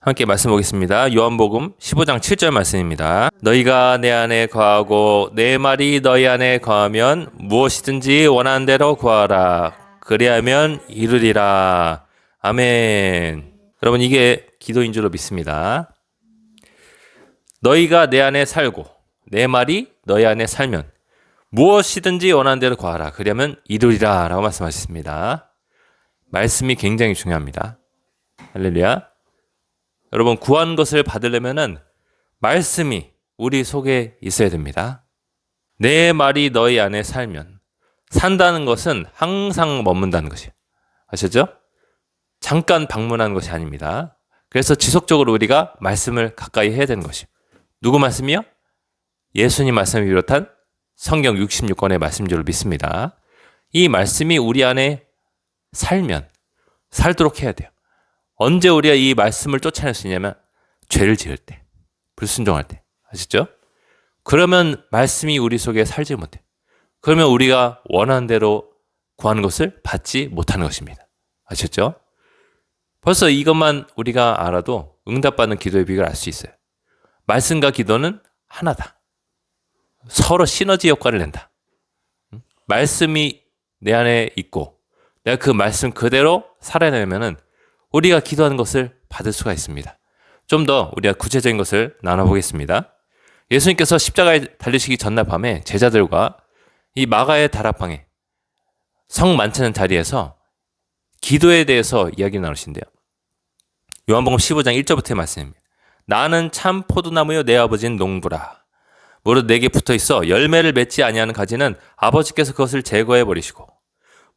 함께 말씀 보겠습니다. 요한복음 15장 7절 말씀입니다. 너희가 내 안에 거하고 내 말이 너희 안에 거하면 무엇이든지 원하는 대로 구하라. 그리하면 이루리라. 아멘. 여러분, 이게 기도인 줄로 믿습니다. 너희가 내 안에 살고 내 말이 너희 안에 살면 무엇이든지 원하는 대로 구하라. 그리하면 이루리라 라고 말씀하셨습니다. 말씀이 굉장히 중요합니다. 할렐루야. 여러분, 구한 것을 받으려면은 말씀이 우리 속에 있어야 됩니다. 내 말이 너희 안에 살면, 산다는 것은 항상 머문다는 것이에요. 아셨죠? 잠깐 방문하는 것이 아닙니다. 그래서 지속적으로 우리가 말씀을 가까이 해야 되는 것이에요. 누구 말씀이요? 예수님 말씀을 비롯한 성경 66권의 말씀 줄로 믿습니다. 이 말씀이 우리 안에 살면 살도록 해야 돼요. 언제 우리가 이 말씀을 쫓아낼 수 있냐면 죄를 지을 때, 불순종할 때. 아시죠? 그러면 말씀이 우리 속에 살지 못해요. 그러면 우리가 원하는 대로 구하는 것을 받지 못하는 것입니다. 아셨죠? 벌써 이것만 우리가 알아도 응답받는 기도의 비결을 알 수 있어요. 말씀과 기도는 하나다. 서로 시너지 효과를 낸다. 말씀이 내 안에 있고 내가 그 말씀 그대로 살아내면은 우리가 기도하는 것을 받을 수가 있습니다. 좀 더 우리가 구체적인 것을 나눠보겠습니다. 예수님께서 십자가에 달리시기 전날 밤에 제자들과 이 마가의 다락방에 성 많다는 자리에서 기도에 대해서 이야기 나누신대요. 요한복음 15장 1절부터의 말씀입니다. 나는 참 포도나무요 내 아버지는 농부라. 무릇 내게 붙어있어 열매를 맺지 아니하는 가지는 아버지께서 그것을 제거해 버리시고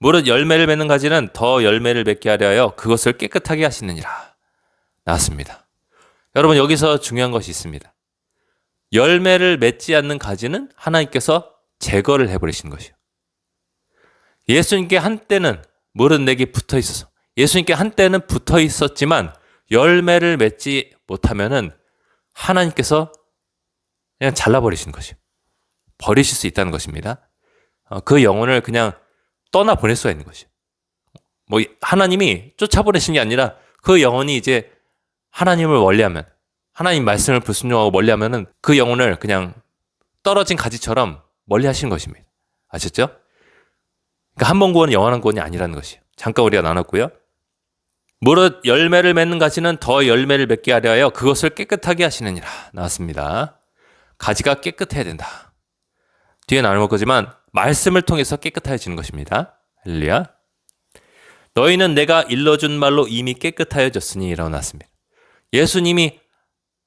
무릇 열매를 맺는 가지는 더 열매를 맺게 하려 하여 그것을 깨끗하게 하시느니라. 나왔습니다. 여러분, 여기서 중요한 것이 있습니다. 열매를 맺지 않는 가지는 하나님께서 제거를 해버리시는 것이요. 예수님께 한때는 무릇 내게 붙어 있어서 예수님께 한때는 붙어 있었지만 열매를 맺지 못하면은 하나님께서 그냥 잘라버리시는 것이요. 버리실 수 있다는 것입니다. 그 영혼을 그냥 떠나보낼 수가 있는 것이요. 하나님이 쫓아보내신 게 아니라 그 영혼이 이제 하나님을 멀리하면, 하나님 말씀을 불순종하고 멀리하면은 그 영혼을 그냥 떨어진 가지처럼 멀리 하시는 것입니다. 아셨죠? 그러니까 한 번 구원은 영원한 구원이 아니라는 것이에요. 잠깐 우리가 나눴고요. 무릇 열매를 맺는 가지는 더 열매를 맺게 하려 하여 그것을 깨끗하게 하시느니라. 나왔습니다. 가지가 깨끗해야 된다. 뒤에 나눌 거지만 말씀을 통해서 깨끗해지는 것입니다. 할렐루야. 너희는 내가 일러준 말로 이미 깨끗하여졌으니 라고 나왔습니다. 예수님이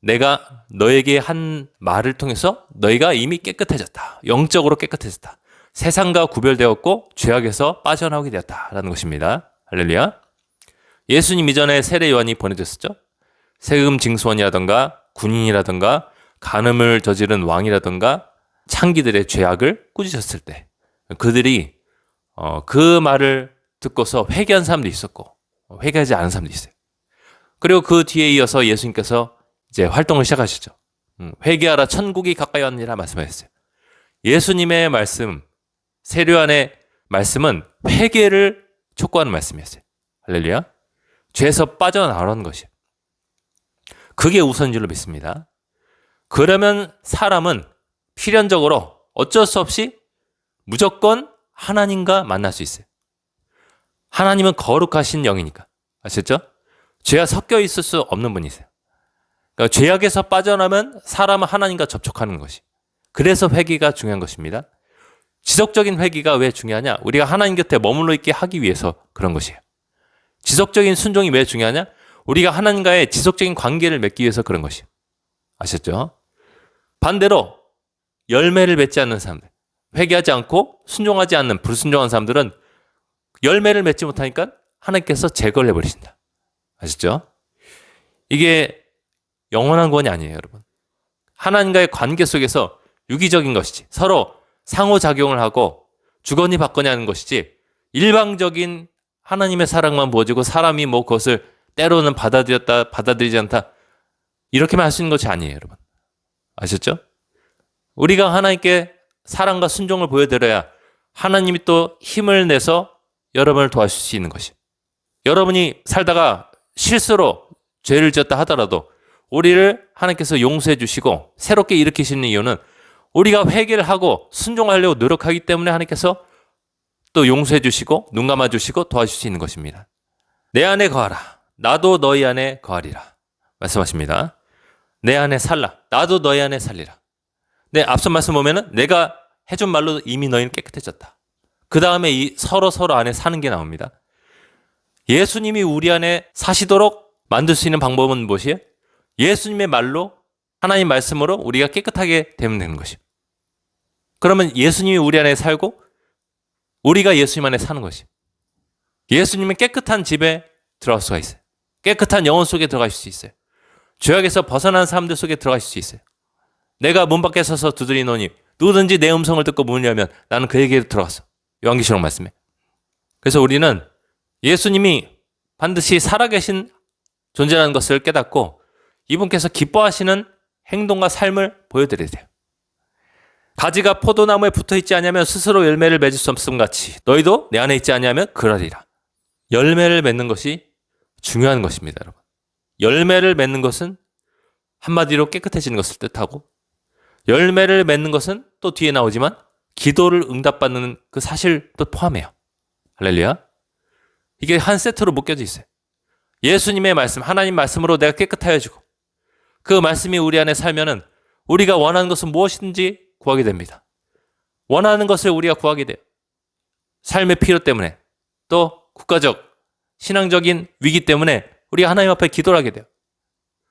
내가 너에게 한 말을 통해서 너희가 이미 깨끗해졌다. 영적으로 깨끗해졌다. 세상과 구별되었고 죄악에서 빠져나오게 되었다라는 것입니다. 할렐루야. 예수님 이전에 세례 요한이 보내졌었죠. 세금 징수원이라든가 군인이라든가 간음을 저지른 왕이라든가 창기들의 죄악을 꾸짖었을 때 그들이 그 말을 듣고서 회개한 사람도 있었고 회개하지 않은 사람도 있어요. 그리고 그 뒤에 이어서 예수님께서 이제 활동을 시작하시죠. 회개하라 천국이 가까이 왔느니라 말씀하셨어요. 예수님의 말씀, 세례요한의 말씀은 회개를 촉구하는 말씀이었어요. 할렐루야. 죄에서 빠져나오는 것이에요. 그게 우선인 줄로 믿습니다. 그러면 사람은 필연적으로 어쩔 수 없이 무조건 하나님과 만날 수 있어요. 하나님은 거룩하신 영이니까. 아셨죠? 죄와 섞여 있을 수 없는 분이세요. 그러니까 죄악에서 빠져나면 사람은 하나님과 접촉하는 것이. 그래서 회개가 중요한 것입니다. 지속적인 회개가 왜 중요하냐? 우리가 하나님 곁에 머물러 있게 하기 위해서 그런 것이에요. 지속적인 순종이 왜 중요하냐? 우리가 하나님과의 지속적인 관계를 맺기 위해서 그런 것이에요. 아셨죠? 반대로 열매를 맺지 않는 사람들, 회개하지 않고 순종하지 않는 불순종한 사람들은 열매를 맺지 못하니까 하나님께서 제거를 해버리신다. 아시죠? 이게 영원한 구원이 아니에요, 여러분. 하나님과의 관계 속에서 유기적인 것이지 서로 상호작용을 하고 주거니 받거니 하는 것이지 일방적인 하나님의 사랑만 부어지고 사람이 그것을 때로는 받아들였다 받아들이지 않다 이렇게만 할 수 있는 것이 아니에요, 여러분. 아셨죠? 우리가 하나님께 사랑과 순종을 보여드려야 하나님이 또 힘을 내서 여러분을 도와줄 수 있는 것이에요. 여러분이 살다가 실수로 죄를 지었다 하더라도 우리를 하나님께서 용서해 주시고 새롭게 일으키시는 이유는 우리가 회개를 하고 순종하려고 노력하기 때문에 하나님께서 또 용서해 주시고 눈 감아 주시고 도와줄 수 있는 것입니다. 내 안에 거하라. 나도 너희 안에 거하리라. 말씀하십니다. 내 안에 살라. 나도 너희 안에 살리라. 네, 앞선 말씀 보면은 내가 해준 말로 이미 너희는 깨끗해졌다. 그 다음에 이 서로 안에 사는 게 나옵니다. 예수님이 우리 안에 사시도록 만들 수 있는 방법은 무엇이에요? 예수님의 말로 하나님 말씀으로 우리가 깨끗하게 되면 되는 것이에요. 그러면 예수님이 우리 안에 살고 우리가 예수님 안에 사는 것이에요. 예수님은 깨끗한 집에 들어갈 수가 있어요. 깨끗한 영혼 속에 들어갈 수 있어요. 죄악에서 벗어난 사람들 속에 들어갈 수 있어요. 내가 문 밖에 서서 두드리노니 누구든지 내 음성을 듣고 문을 열면 나는 그에게 들어갔어. 요한계시록 말씀에. 그래서 우리는 예수님이 반드시 살아계신 존재라는 것을 깨닫고 이분께서 기뻐하시는 행동과 삶을 보여드려야 돼요. 가지가 포도나무에 붙어있지 않으면 스스로 열매를 맺을 수 없음 같이 너희도 내 안에 있지 않으면 그러리라. 열매를 맺는 것이 중요한 것입니다, 여러분. 열매를 맺는 것은 한마디로 깨끗해지는 것을 뜻하고 열매를 맺는 것은 또 뒤에 나오지만 기도를 응답받는 그 사실도 포함해요. 할렐루야. 이게 한 세트로 묶여져 있어요. 예수님의 말씀, 하나님 말씀으로 내가 깨끗하여지고 그 말씀이 우리 안에 살면은 우리가 원하는 것은 무엇이든지 구하게 됩니다. 원하는 것을 우리가 구하게 돼요. 삶의 필요 때문에 또 국가적, 신앙적인 위기 때문에 우리가 하나님 앞에 기도를 하게 돼요.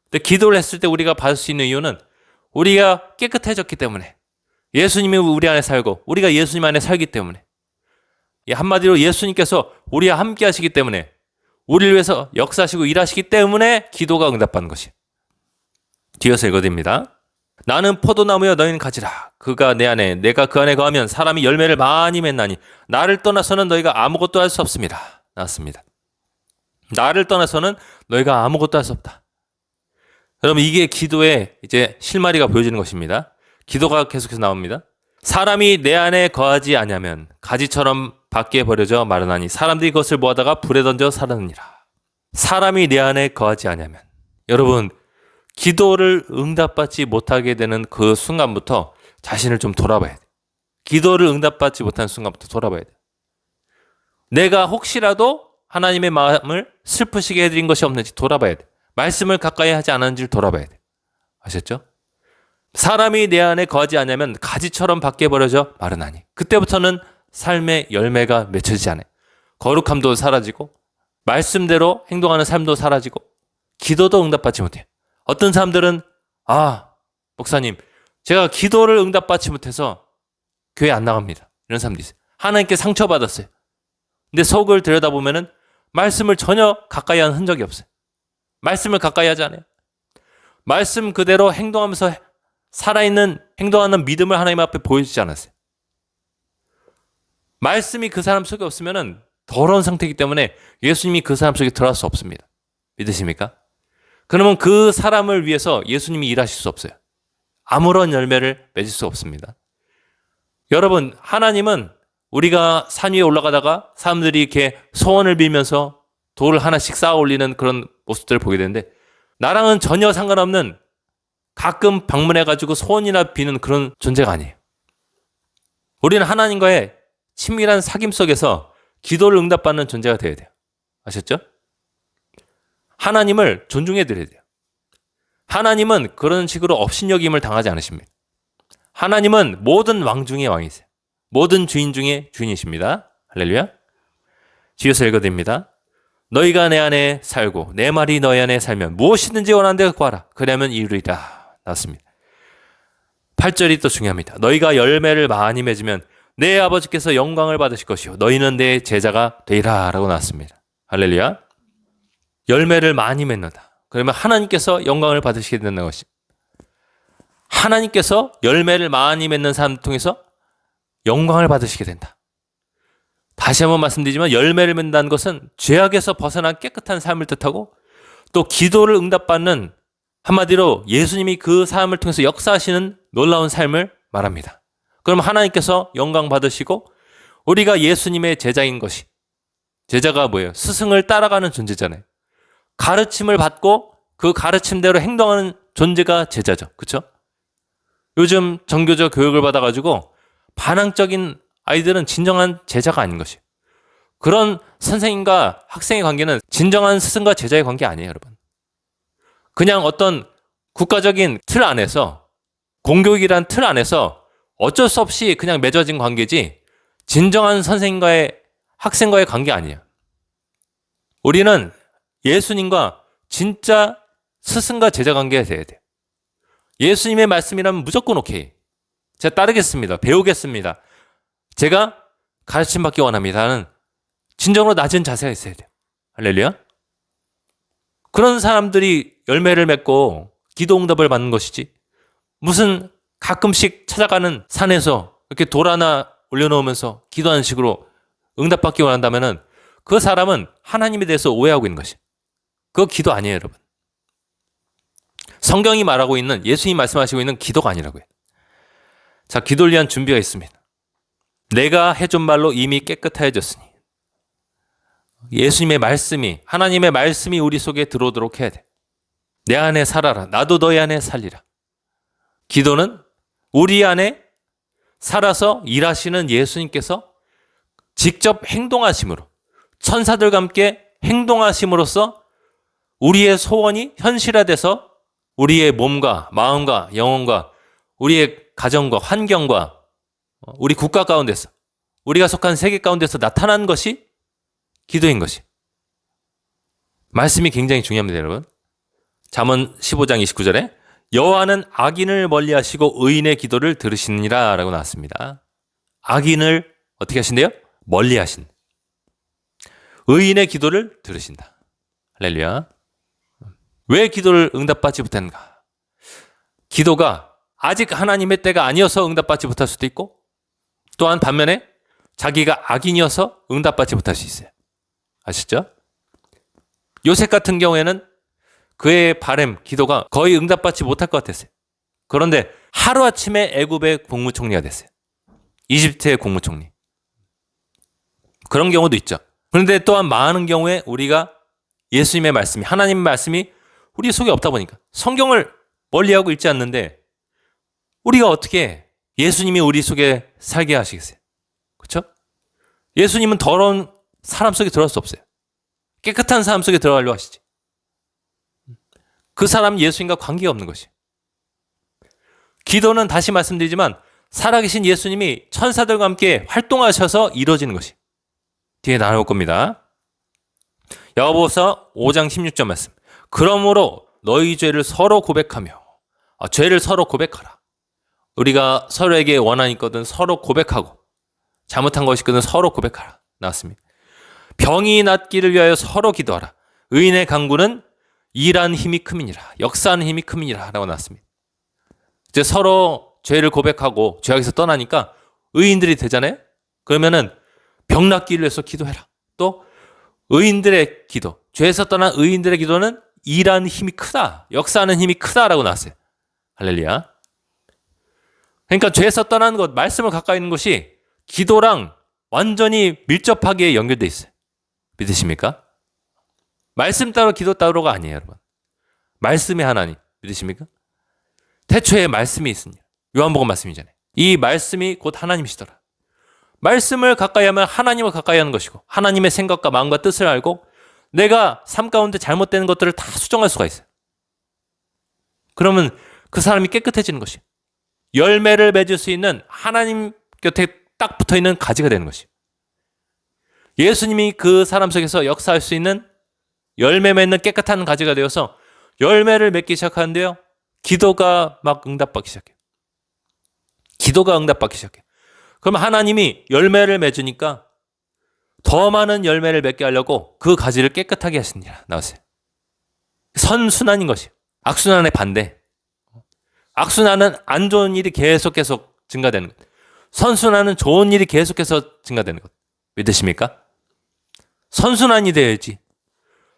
근데 기도를 했을 때 우리가 받을 수 있는 이유는 우리가 깨끗해졌기 때문에 예수님이 우리 안에 살고 우리가 예수님 안에 살기 때문에 한마디로 예수님께서 우리와 함께 하시기 때문에 우리를 위해서 역사하시고 일하시기 때문에 기도가 응답받는 것이에요. 뒤에서 읽어드립니다. 나는 포도나무여 너희는 가지라. 그가 내 안에 내가 그 안에 거하면 사람이 열매를 많이 맺나니 나를 떠나서는 너희가 아무것도 할 수 없습니다. 나왔습니다. 나를 떠나서는 너희가 아무것도 할 수 없다. 여러분 이게 기도의 이제 실마리가 보여지는 것입니다. 기도가 계속해서 나옵니다. 사람이 내 안에 거하지 아니하면 가지처럼 밖에 버려져 마르나니 사람들이 그것을 모아다가 불에 던져 사르느니라. 사람이 내 안에 거하지 아니하면 여러분 기도를 응답받지 못하게 되는 그 순간부터 자신을 좀 돌아봐야 돼. 기도를 응답받지 못하는 순간부터 돌아봐야 돼. 내가 혹시라도 하나님의 마음을 슬프시게 해드린 것이 없는지 돌아봐야 돼. 말씀을 가까이 하지 않았는지를 돌아봐야 돼. 아셨죠? 사람이 내 안에 거하지 않으면 가지처럼 밖에 버려져 마르나니 그때부터는 삶의 열매가 맺혀지지 않아요. 거룩함도 사라지고 말씀대로 행동하는 삶도 사라지고 기도도 응답받지 못해요. 어떤 사람들은 목사님 제가 기도를 응답받지 못해서 교회 안 나갑니다. 이런 사람도 있어요. 하나님께 상처받았어요. 근데 속을 들여다보면은 말씀을 전혀 가까이 하는 흔적이 없어요. 말씀을 가까이 하지 않아요. 말씀 그대로 행동하면서 살아있는 행동하는 믿음을 하나님 앞에 보여주지 않았어요. 말씀이 그 사람 속에 없으면은 더러운 상태이기 때문에 예수님이 그 사람 속에 들어갈 수 없습니다. 믿으십니까? 그러면 그 사람을 위해서 예수님이 일하실 수 없어요. 아무런 열매를 맺을 수 없습니다. 여러분, 하나님은 우리가 산 위에 올라가다가 사람들이 이렇게 소원을 빌면서 돌을 하나씩 쌓아 올리는 그런 모습들을 보게 되는데 나랑은 전혀 상관없는 가끔 방문해가지고 소원이나 비는 그런 존재가 아니에요. 우리는 하나님과의 친밀한 사귐 속에서 기도를 응답받는 존재가 되어야 돼요. 아셨죠? 하나님을 존중해 드려야 돼요. 하나님은 그런 식으로 업신여김을 당하지 않으십니다. 하나님은 모든 왕 중에 왕이세요. 모든 주인 중에 주인이십니다. 할렐루야. 뒤에서 읽어드립니다. 너희가 내 안에 살고 내 말이 너희 안에 살면 무엇이든지 원하는 대로 구하라. 그러면 이루리라. 나왔습니다. 8절이 또 중요합니다. 너희가 열매를 많이 맺으면 내 아버지께서 영광을 받으실 것이요 너희는 내 제자가 되리라 라고 나왔습니다. 할렐루야. 열매를 많이 맺는다. 그러면 하나님께서 영광을 받으시게 된다는 것이 하나님께서 열매를 많이 맺는 사람 통해서 영광을 받으시게 된다. 다시 한번 말씀드리지만 열매를 맺는다는 것은 죄악에서 벗어난 깨끗한 삶을 뜻하고 또 기도를 응답받는 한마디로 예수님이 그 삶을 통해서 역사하시는 놀라운 삶을 말합니다. 그럼 하나님께서 영광 받으시고 우리가 예수님의 제자인 것이 제자가 뭐예요? 스승을 따라가는 존재잖아요. 가르침을 받고 그 가르침대로 행동하는 존재가 제자죠. 그렇죠? 요즘 정교적 교육을 받아가지고 반항적인 아이들은 진정한 제자가 아닌 것이에요. 그런 선생님과 학생의 관계는 진정한 스승과 제자의 관계 아니에요, 여러분. 그냥 어떤 국가적인 틀 안에서, 공교육이란 틀 안에서 어쩔 수 없이 그냥 맺어진 관계지 진정한 선생님과의 학생과의 관계 아니에요. 우리는 예수님과 진짜 스승과 제자 관계가 돼야 돼요. 예수님의 말씀이라면 무조건 오케이. 제가 따르겠습니다. 배우겠습니다. 제가 가르침 받기 원합니다는 진정으로 낮은 자세가 있어야 돼요. 할렐루야. 그런 사람들이 열매를 맺고 기도 응답을 받는 것이지, 무슨 가끔씩 찾아가는 산에서 이렇게 돌 하나 올려놓으면서 기도하는 식으로 응답받기 원한다면은 그 사람은 하나님에 대해서 오해하고 있는 것이. 그거 기도 아니에요, 여러분. 성경이 말하고 있는, 예수님이 말씀하시고 있는 기도가 아니라고요. 자, 기도를 위한 준비가 있습니다. 내가 해준 말로 이미 깨끗해졌으니. 예수님의 말씀이, 하나님의 말씀이 우리 속에 들어오도록 해야 돼. 내 안에 살아라. 나도 너희 안에 살리라. 기도는 우리 안에 살아서 일하시는 예수님께서 직접 행동하심으로, 천사들과 함께 행동하심으로써 우리의 소원이 현실화돼서 우리의 몸과 마음과 영혼과 우리의 가정과 환경과 우리 국가 가운데서, 우리가 속한 세계 가운데서 나타난 것이 기도인 것이. 말씀이 굉장히 중요합니다, 여러분. 잠언 15장 29절에 여호와는 악인을 멀리하시고 의인의 기도를 들으시느니라 라고 나왔습니다. 악인을 어떻게 하신대요? 멀리하신. 의인의 기도를 들으신다. 할렐루야. 왜 기도를 응답받지 못했는가? 기도가 아직 하나님의 때가 아니어서 응답받지 못할 수도 있고, 또한 반면에 자기가 악인이어서 응답받지 못할 수 있어요. 아시죠? 요셉 같은 경우에는 그의 바램, 기도가 거의 응답받지 못할 것 같았어요. 그런데 하루아침에 애굽의 국무총리가 됐어요. 이집트의 국무총리. 그런 경우도 있죠. 그런데 또한 많은 경우에 우리가 예수님의 말씀이, 하나님의 말씀이 우리 속에 없다 보니까 성경을 멀리하고 읽지 않는데 우리가 어떻게 예수님이 우리 속에 살게 하시겠어요? 그렇죠? 예수님은 더러운 사람 속에 들어갈 수 없어요. 깨끗한 사람 속에 들어가려고 하시지. 그 사람 예수님과 관계가 없는 것이. 기도는 다시 말씀드리지만 살아계신 예수님이 천사들과 함께 활동하셔서 이루어지는 것이. 뒤에 나올 겁니다. 야고보서 5장 16절 말씀. 그러므로 너희 죄를 서로 고백하며, 죄를 서로 고백하라. 우리가 서로에게 원한이 있거든 서로 고백하고, 잘못한 것이 있거든 서로 고백하라. 나왔습니다. 병이 낫기를 위하여 서로 기도하라. 의인의 강구는 일하는 힘이 큼이니라. 역사하는 힘이 큼이니라. 라고 나왔습니다. 이제 서로 죄를 고백하고 죄악에서 떠나니까 의인들이 되잖아요. 그러면은 병 낫기를 위해서 기도해라. 또 의인들의 기도, 죄에서 떠난 의인들의 기도는 일하는 힘이 크다. 역사하는 힘이 크다라고 나왔어요. 할렐루야. 그러니까 죄에서 떠나는 것, 말씀을 가까이 있는 것이 기도랑 완전히 밀접하게 연결되어 있어요. 믿으십니까? 말씀 따로 기도 따로가 아니에요, 여러분. 말씀이 하나님. 믿으십니까? 태초에 말씀이 있으니. 요한복음 말씀이잖아요. 이 말씀이 곧 하나님이시더라. 말씀을 가까이 하면 하나님을 가까이 하는 것이고, 하나님의 생각과 마음과 뜻을 알고 내가 삶 가운데 잘못되는 것들을 다 수정할 수가 있어요. 그러면 그 사람이 깨끗해지는 것이, 열매를 맺을 수 있는 하나님 곁에 딱 붙어있는 가지가 되는 것이, 예수님이 그 사람 속에서 역사할 수 있는 열매 맺는 깨끗한 가지가 되어서 열매를 맺기 시작하는데요, 기도가 막 응답받기 시작해요. 기도가 응답받기 시작해요. 그럼 하나님이 열매를 맺으니까 더 많은 열매를 맺게 하려고 그 가지를 깨끗하게 하시니라 나왔어요. 선순환인 것이. 악순환의 반대. 악순환은 안 좋은 일이 계속 증가되는 것. 선순환은 좋은 일이 계속해서 증가되는 것. 믿으십니까? 선순환이 되어야지.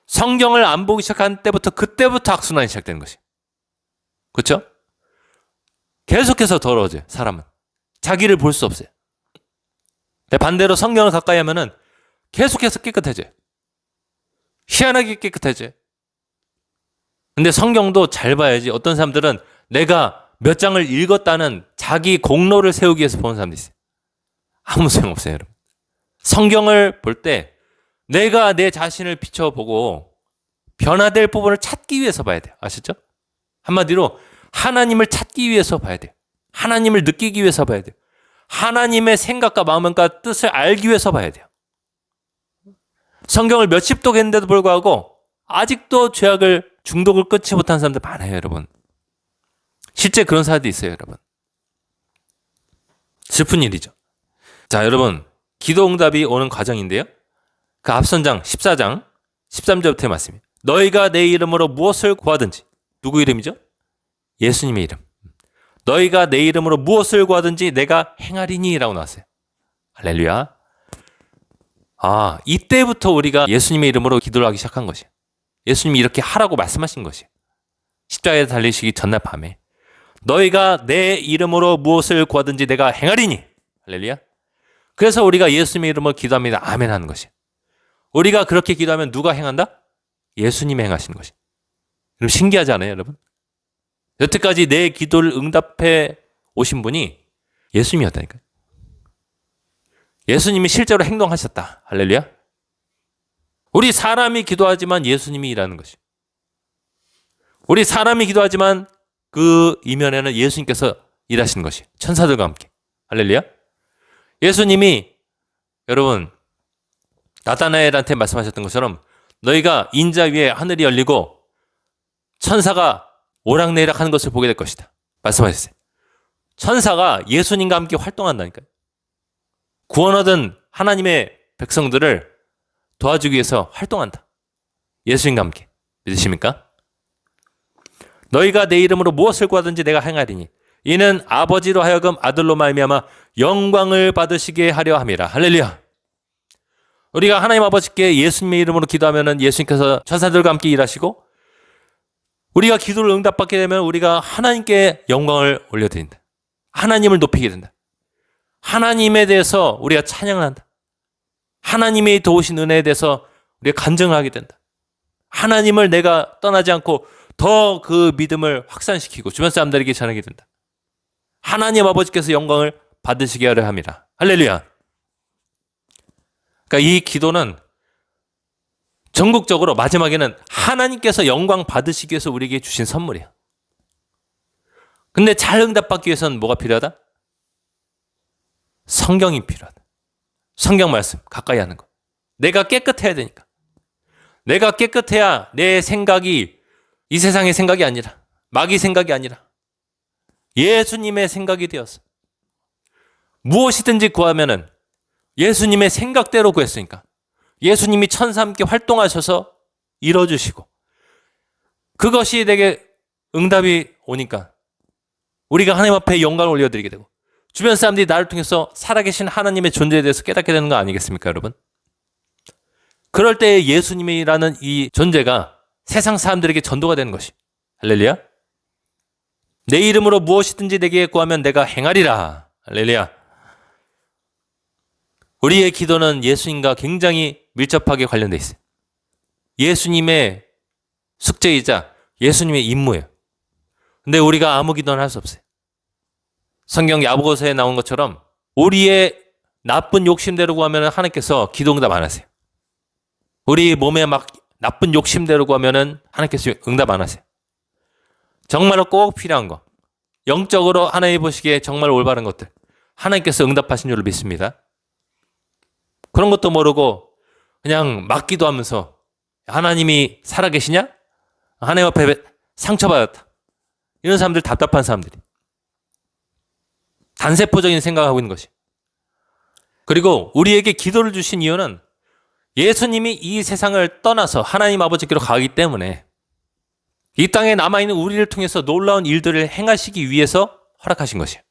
성경을 안 보기 시작한 때부터 그때부터 악순환이 시작되는 것이. 그렇죠? 계속해서 더러워져요. 사람은. 자기를 볼 수 없어요. 반대로 성경을 가까이 하면은 계속해서 깨끗해져요. 희한하게 깨끗해져요. 근데 성경도 잘 봐야지. 어떤 사람들은 내가 몇 장을 읽었다는 자기 공로를 세우기 위해서 보는 사람도 있어요. 아무 소용없어요, 여러분. 성경을 볼 때 내가 내 자신을 비춰보고 변화될 부분을 찾기 위해서 봐야 돼요. 아시죠? 한마디로 하나님을 찾기 위해서 봐야 돼요. 하나님을 느끼기 위해서 봐야 돼요. 하나님의 생각과 마음과 뜻을 알기 위해서 봐야 돼요. 성경을 몇십 독 했는데도 불구하고 아직도 죄악을 중독을 끊지 못한 사람들 많아요, 여러분. 실제 그런 사람도 있어요, 여러분. 슬픈 일이죠. 자, 여러분, 기도 응답이 오는 과정인데요. 그 앞선 장 14장 13절부터의 말씀입니다. 너희가 내 이름으로 무엇을 구하든지. 누구 이름이죠? 예수님의 이름. 너희가 내 이름으로 무엇을 구하든지 내가 행하리니 라고 나왔어요. 할렐루야. 이때부터 우리가 예수님의 이름으로 기도를 하기 시작한 것이에요. 예수님이 이렇게 하라고 말씀하신 것이에요. 십자가에 달리시기 전날 밤에 너희가 내 이름으로 무엇을 구하든지 내가 행하리니. 할렐루야. 그래서 우리가 예수님의 이름으로 기도합니다. 아멘 하는 것이에요. 우리가 그렇게 기도하면 누가 행한다? 예수님이 행하시는 것이에요. 그럼 신기하지 않아요, 여러분? 여태까지 내 기도를 응답해 오신 분이 예수님이었다니까요. 예수님이 실제로 행동하셨다. 할렐루야. 우리 사람이 기도하지만 예수님이 일하는 것이. 우리 사람이 기도하지만 그 이면에는 예수님께서 일하시는 것이. 천사들과 함께. 할렐루야. 예수님이 여러분 나타나엘한테 말씀하셨던 것처럼 너희가 인자 위에 하늘이 열리고 천사가 오락내락 하는 것을 보게 될 것이다. 말씀하셨어요. 천사가 예수님과 함께 활동한다니까요. 구원 얻은 하나님의 백성들을 도와주기 위해서 활동한다. 예수님과 함께. 믿으십니까? 너희가 내 이름으로 무엇을 구하든지 내가 행하리니 이는 아버지로 하여금 아들로 말미암아 영광을 받으시게 하려 함이라. 할렐루야. 우리가 하나님 아버지께 예수님의 이름으로 기도하면 예수님께서 천사들과 함께 일하시고 우리가 기도를 응답받게 되면 우리가 하나님께 영광을 올려드린다. 하나님을 높이게 된다. 하나님에 대해서 우리가 찬양을 한다. 하나님의 도우신 은혜에 대해서 우리가 간증을 하게 된다. 하나님을 내가 떠나지 않고 더 그 믿음을 확산시키고 주변 사람들에게 전하게 된다. 하나님 아버지께서 영광을 받으시게 하려 합니다. 할렐루야. 그러니까 이 기도는 전국적으로 마지막에는 하나님께서 영광 받으시기 위해서 우리에게 주신 선물이야. 근데 잘 응답받기 위해서는 뭐가 필요하다? 성경이 필요하다. 성경 말씀 가까이 하는 거. 내가 깨끗해야 되니까. 내가 깨끗해야 내 생각이 이 세상의 생각이 아니라 마귀 생각이 아니라 예수님의 생각이 되었어. 무엇이든지 구하면은 예수님의 생각대로 구했으니까 예수님이 천사 함께 활동하셔서 이뤄주시고 그것이 내게 응답이 오니까 우리가 하나님 앞에 영광을 올려드리게 되고 주변 사람들이 나를 통해서 살아계신 하나님의 존재에 대해서 깨닫게 되는 거 아니겠습니까, 여러분? 그럴 때 예수님이라는 이 존재가 세상 사람들에게 전도가 되는 것이. 할렐루야. 내 이름으로 무엇이든지 내게 구하면 내가 행하리라. 할렐루야. 우리의 기도는 예수님과 굉장히 밀접하게 관련돼 있어요. 예수님의 숙제이자 예수님의 임무예요. 근데 우리가 아무 기도는 할 수 없어요. 성경 야고보서에 나온 것처럼 우리의 나쁜 욕심대로 구하면 하나님께서 기도 응답 안 하세요. 우리 몸에 막 나쁜 욕심대로 구하면 하나님께서 응답 안 하세요. 정말로 꼭 필요한 거, 영적으로 하나님 보시기에 정말 올바른 것들 하나님께서 응답하신 줄을 믿습니다. 그런 것도 모르고 그냥 막 기도하면서 하나님이 살아계시냐? 하나님 앞에 상처받았다. 이런 사람들 답답한 사람들이. 단세포적인 생각을 하고 있는 것이. 그리고 우리에게 기도를 주신 이유는 예수님이 이 세상을 떠나서 하나님 아버지께로 가기 때문에 이 땅에 남아있는 우리를 통해서 놀라운 일들을 행하시기 위해서 허락하신 것이에요.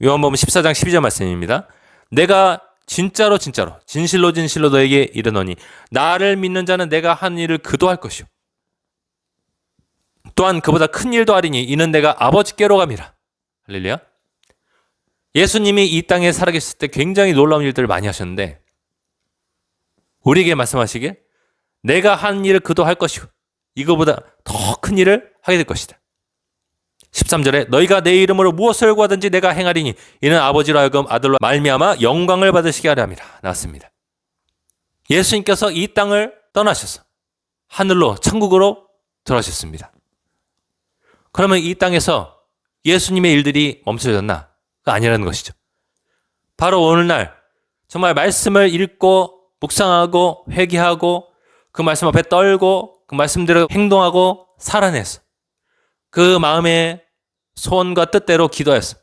요한복음 14장 12절 말씀입니다. 내가 진짜로 진실로 너에게 이르노니 나를 믿는 자는 내가 한 일을 그도 할 것이요 또한 그보다 큰 일도 하리니 이는 내가 아버지께로 감이라. 할렐루야. 예수님이 이 땅에 살아계실 때 굉장히 놀라운 일들을 많이 하셨는데 우리에게 말씀하시길 내가 한 일을 그도 할 것이요 이거보다 더 큰 일을 하게 될 것이다. 13절에 너희가 내 이름으로 무엇을 구하든지 내가 행하리니 이는 아버지로 하여금 아들로 말미암아 영광을 받으시게 하려 함이라. 나왔습니다. 예수님께서 이 땅을 떠나셔서 하늘로 천국으로 들어가셨습니다. 그러면 이 땅에서 예수님의 일들이 멈춰졌나? 아니라는 것이죠. 바로 오늘날 정말 말씀을 읽고 묵상하고 회개하고 그 말씀 앞에 떨고 그 말씀대로 행동하고 살아내서 그 마음의 소원과 뜻대로 기도해서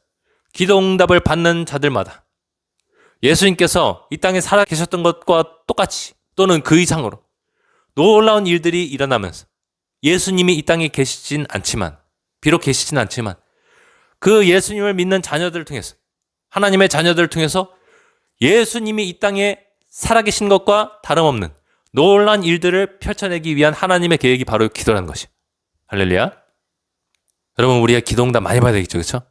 기도 응답을 받는 자들마다 예수님께서 이 땅에 살아 계셨던 것과 똑같이 또는 그 이상으로 놀라운 일들이 일어나면서 예수님이 이 땅에 계시진 않지만 비록 계시진 않지만 그 예수님을 믿는 자녀들을 통해서 하나님의 자녀들을 통해서 예수님이 이 땅에 살아계신 것과 다름없는 놀라운 일들을 펼쳐내기 위한 하나님의 계획이 바로 기도라는 것이에요. 할렐루야. 여러분 우리가 기도 응답 많이 받아야 되겠죠. 그렇죠?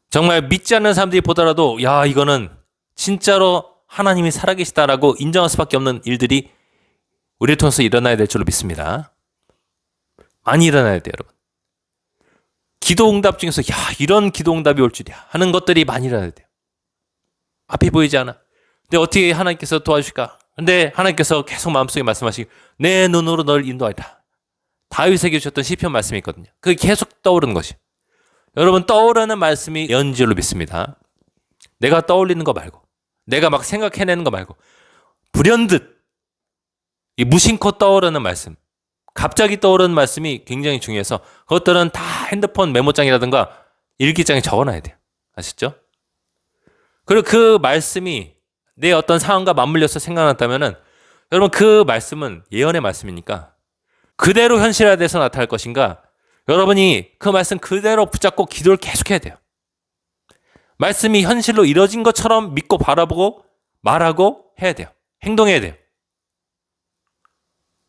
정말 믿지 않는 사람들이 보더라도 야 이거는 진짜로 하나님이 살아계시다라고 인정할 수밖에 없는 일들이 우리를 통해서 일어나야 될 줄로 믿습니다. 많이 일어나야 돼요. 여러분. 기도 응답 중에서 야 이런 기도 응답이 올 줄이야 하는 것들이 많이 일어나야 돼요. 앞이 보이지 않아. 근데 어떻게 하나님께서 도와주실까? 근데 하나님께서 계속 마음속에 말씀하시기 내 눈으로 널 인도하리라. 다윗에게 주셨던 시편 말씀이 있거든요. 그게 계속 떠오르는 것이. 여러분 떠오르는 말씀이 예언줄로 믿습니다. 내가 떠올리는 거 말고 내가 막 생각해내는 거 말고 불현듯 이 무심코 떠오르는 말씀 갑자기 떠오르는 말씀이 굉장히 중요해서 그것들은 다 핸드폰 메모장이라든가 일기장에 적어놔야 돼요. 아시죠? 그리고 그 말씀이 내 어떤 상황과 맞물려서 생각났다면은 여러분 그 말씀은 예언의 말씀이니까 그대로 현실화돼서 나타날 것인가 여러분이 그 말씀 그대로 붙잡고 기도를 계속해야 돼요. 말씀이 현실로 이뤄진 것처럼 믿고 바라보고 말하고 해야 돼요. 행동해야 돼요.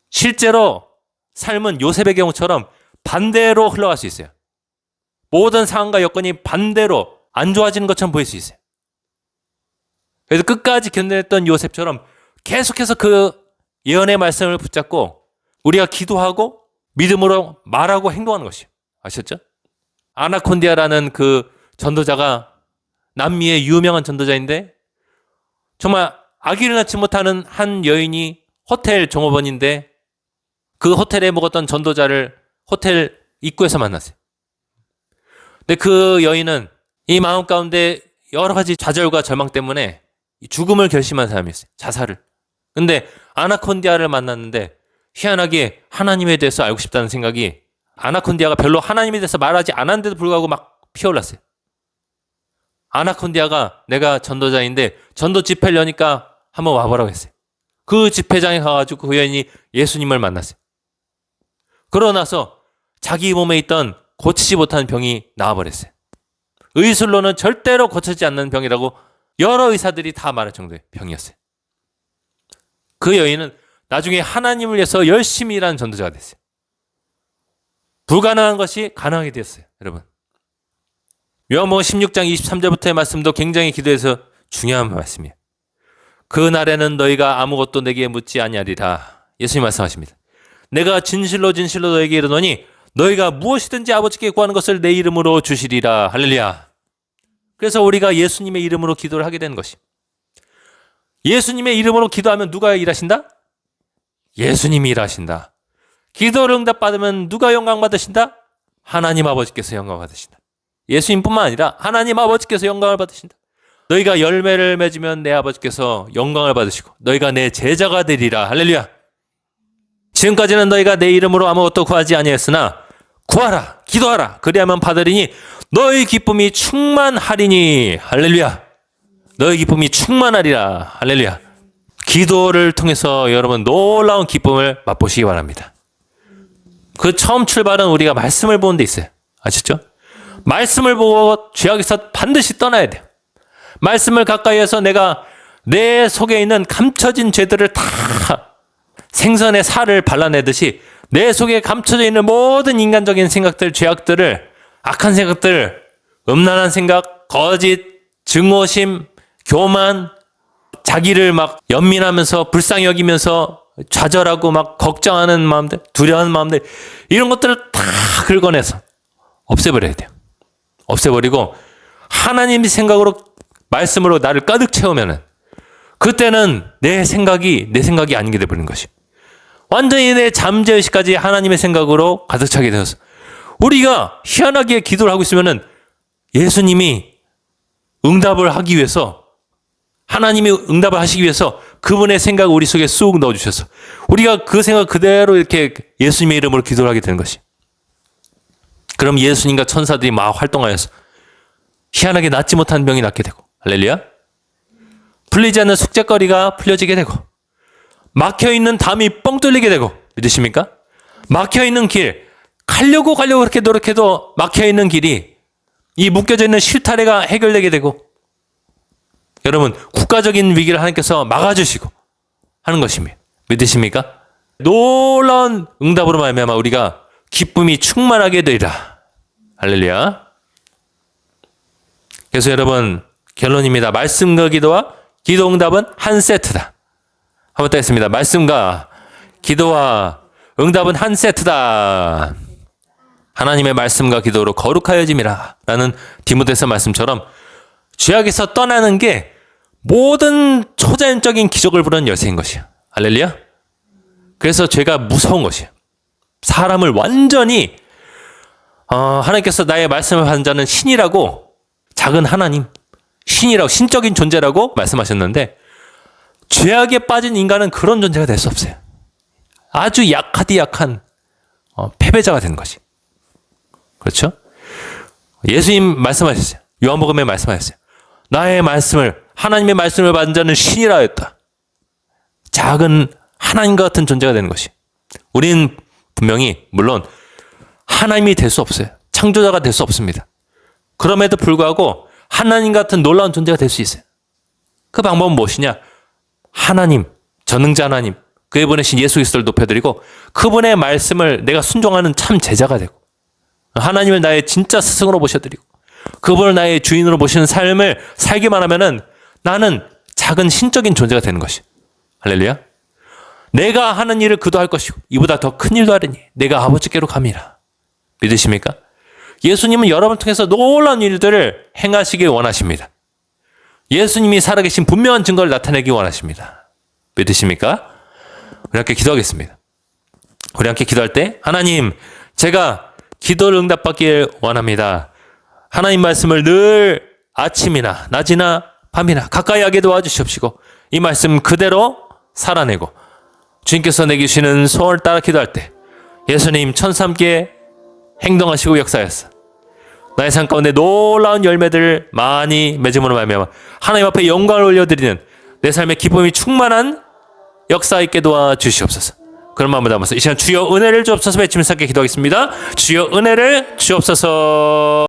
실제로 삶은 요셉의 경우처럼 반대로 흘러갈 수 있어요. 모든 상황과 여건이 반대로 안 좋아지는 것처럼 보일 수 있어요. 그래서 끝까지 견뎌냈던 요셉처럼 계속해서 그 예언의 말씀을 붙잡고 우리가 기도하고 믿음으로 말하고 행동하는 것이에요. 아셨죠? 아나콘디아라는 그 전도자가 남미의 유명한 전도자인데 정말 아기를 낳지 못하는 한 여인이 호텔 종업원인데 그 호텔에 묵었던 전도자를 호텔 입구에서 만났어요. 근데 그 여인은 이 마음 가운데 여러 가지 좌절과 절망 때문에 죽음을 결심한 사람이었어요. 자살을. 근데 아나콘디아를 만났는데 희한하게 하나님에 대해서 알고 싶다는 생각이 아나콘디아가 별로 하나님에 대해서 말하지 않았는데도 불구하고 막 피어올랐어요. 아나콘디아가 내가 전도자인데 전도 집회를 여니까 한번 와보라고 했어요. 그 집회장에 가가지고 그 여인이 예수님을 만났어요. 그러고 나서 자기 몸에 있던 고치지 못하는 병이 나와버렸어요. 의술로는 절대로 고치지 않는 병이라고 여러 의사들이 다 말할 정도의 병이었어요. 그 여인은 나중에 하나님을 위해서 열심히 일하는 전도자가 됐어요. 불가능한 것이 가능하게 되었어요. 여러분. 요한복음 16장 23절부터의 말씀도 굉장히 기도해서 중요한 말씀이에요. 그날에는 너희가 아무것도 내게 묻지 아니하리라. 예수님 말씀하십니다. 내가 진실로 진실로 너에게 이르노니 너희가 무엇이든지 아버지께 구하는 것을 내 이름으로 주시리라. 할렐루야. 그래서 우리가 예수님의 이름으로 기도를 하게 되는 것이. 예수님의 이름으로 기도하면 누가 일하신다? 예수님이 일하신다. 기도를 응답받으면 누가 영광 받으신다? 하나님 아버지께서 영광 받으신다. 예수님뿐만 아니라 하나님 아버지께서 영광을 받으신다. 너희가 열매를 맺으면 내 아버지께서 영광을 받으시고 너희가 내 제자가 되리라. 할렐루야. 지금까지는 너희가 내 이름으로 아무것도 구하지 아니했으나 구하라 기도하라 그리하면 받으리니 너희 기쁨이 충만하리니. 할렐루야. 너희 기쁨이 충만하리라. 할렐루야. 기도를 통해서 여러분 놀라운 기쁨을 맛보시기 바랍니다. 그 처음 출발은 우리가 말씀을 보는 데 있어요. 아시죠? 말씀을 보고 죄악에서 반드시 떠나야 돼요. 말씀을 가까이 해서 내가 내 속에 있는 감춰진 죄들을 다 생선의 살을 발라내듯이 내 속에 감춰져 있는 모든 인간적인 생각들, 죄악들을, 악한 생각들, 음란한 생각, 거짓, 증오심, 교만, 자기를 막 연민하면서 불쌍히 여기면서 좌절하고 막 걱정하는 마음들, 두려워하는 마음들, 이런 것들을 다 긁어내서 없애버려야 돼요. 없애버리고 하나님의 생각으로, 말씀으로 나를 가득 채우면은 그때는 내 생각이 아닌 게 돼버리는 것이. 완전히 내 잠재의식까지 하나님의 생각으로 가득 차게 되어서 우리가 희한하게 기도를 하고 있으면은 예수님이 응답을 하기 위해서, 하나님이 응답을 하시기 위해서 그분의 생각을 우리 속에 쑥 넣어주셔서 우리가 그 생각 그대로 이렇게 예수님의 이름으로 기도를 하게 되는 것이. 그럼 예수님과 천사들이 막 활동하여서 희한하게 낫지 못한 병이 낫게 되고, 할렐루야. 풀리지 않는 숙제거리가 풀려지게 되고, 막혀있는 담이 뻥 뚫리게 되고, 믿으십니까? 막혀있는 길, 가려고 그렇게 노력해도 막혀있는 길이, 이 묶여져 있는 실타래가 해결되게 되고, 여러분, 국가적인 위기를 하나님께서 막아주시고 하는 것입니다. 믿으십니까? 놀라운 응답으로 말미암아 우리가 기쁨이 충만하게 되리라. 할렐루야. 그래서 여러분, 결론입니다. 말씀과 기도와 기도 응답은 한 세트다. 한번 더 했습니다. 말씀과 기도와 응답은 한 세트다. 하나님의 말씀과 기도로 거룩하여짐이라 라는 디모데서 말씀처럼 죄악에서 떠나는 게 모든 초자연적인 기적을 부르는 열쇠인 것이야. 할렐루야. 그래서 죄가 무서운 것이야. 사람을 완전히 하나님께서 나의 말씀을 받은 자는 신이라고, 작은 하나님, 신이라고, 신적인 존재라고 말씀하셨는데, 죄악에 빠진 인간은 그런 존재가 될 수 없어요. 아주 약하디 약한 패배자가 되는 것이. 그렇죠? 예수님 말씀하셨어요. 요한복음에 말씀하셨어요. 나의 말씀을, 하나님의 말씀을 받은 자는 신이라 했다. 작은 하나님과 같은 존재가 되는 것이. 우리는 분명히, 물론 하나님이 될 수 없어요. 창조자가 될 수 없습니다. 그럼에도 불구하고 하나님 같은 놀라운 존재가 될 수 있어요. 그 방법은 무엇이냐? 하나님, 전능자 하나님, 그에 보내신 예수 그리스도를 높여드리고 그분의 말씀을 내가 순종하는 참 제자가 되고, 하나님을 나의 진짜 스승으로 모셔드리고 그분을 나의 주인으로 모시는 삶을 살기만 하면은 나는 작은 신적인 존재가 되는 것이. 할렐루야. 내가 하는 일을 그도 할 것이고 이보다 더 큰 일도 하리니 내가 아버지께로 감이라. 믿으십니까? 예수님은 여러분 통해서 놀라운 일들을 행하시길 원하십니다. 예수님이 살아계신 분명한 증거를 나타내기 원하십니다. 믿으십니까? 우리 함께 기도하겠습니다. 우리 함께 기도할 때, 하나님, 제가 기도를 응답받길 원합니다. 하나님 말씀을 늘 아침이나 낮이나 밤이나 가까이 하게 도와주시옵시고 이 말씀 그대로 살아내고 주님께서 내게 주시는 소원을 따라 기도할 때 예수님 천사 함께 행동하시고 역사하였어. 나의 삶 가운데 놀라운 열매들을 많이 맺음으로 말미암아 하나님 앞에 영광을 올려드리는 내 삶의 기쁨이 충만한 역사 있게 도와주시옵소서. 그런 마음을 담아서 이 시간 주여 은혜를 주옵소서 외치면서 함께 기도하겠습니다. 주여 은혜를 주옵소서.